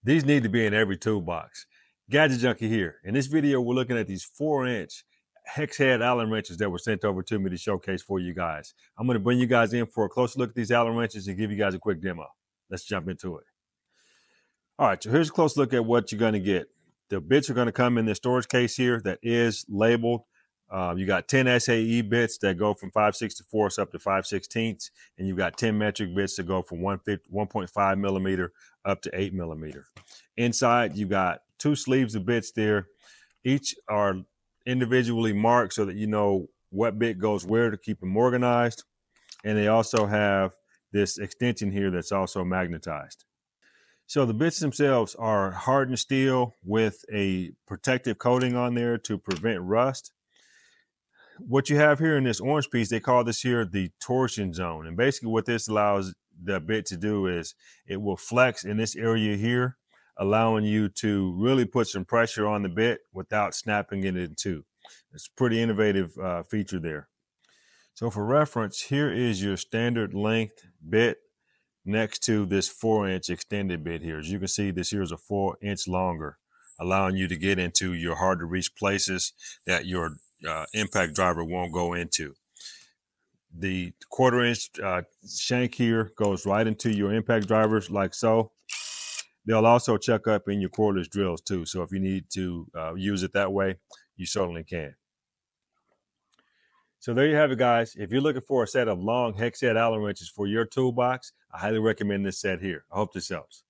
These need to be in every toolbox. Gadget Junkie here. In this video, we're looking at these 4-inch hex head Allen wrenches that were sent over to me to showcase for you guys. I'm going to bring you guys in for a closer look at these Allen wrenches and give you guys a quick demo. Let's jump into it. All right, so here's a close look at what you're going to get. The bits are going to come in the storage case here that is labeled. You got 10 SAE bits that go from 5/64 up to 5/16, and you've got 10 metric bits that go from 1.5 millimeter up to 8 millimeter. Inside, you got 2 sleeves of bits there. Each are individually marked so that you know what bit goes where to keep them organized. And they also have this extension here that's also magnetized. So the bits themselves are hardened steel with a protective coating on there to prevent rust. What you have here in this orange piece, they call this here the torsion zone. And basically what this allows the bit to do is it will flex in this area here, allowing you to really put some pressure on the bit without snapping it in two. It's a pretty innovative feature there. So for reference, here is your standard length bit next to this 4-inch extended bit here. As you can see, this here is a 4-inch longer, allowing you to get into your hard to reach places that your impact driver won't go into. The 1/4-inch shank here goes right into your impact drivers like so. They'll also chuck up in your cordless drills too. So if you need to use it that way, you certainly can. So there you have it, guys. If you're looking for a set of long hex head Allen wrenches for your toolbox, I highly recommend this set here. I hope this helps.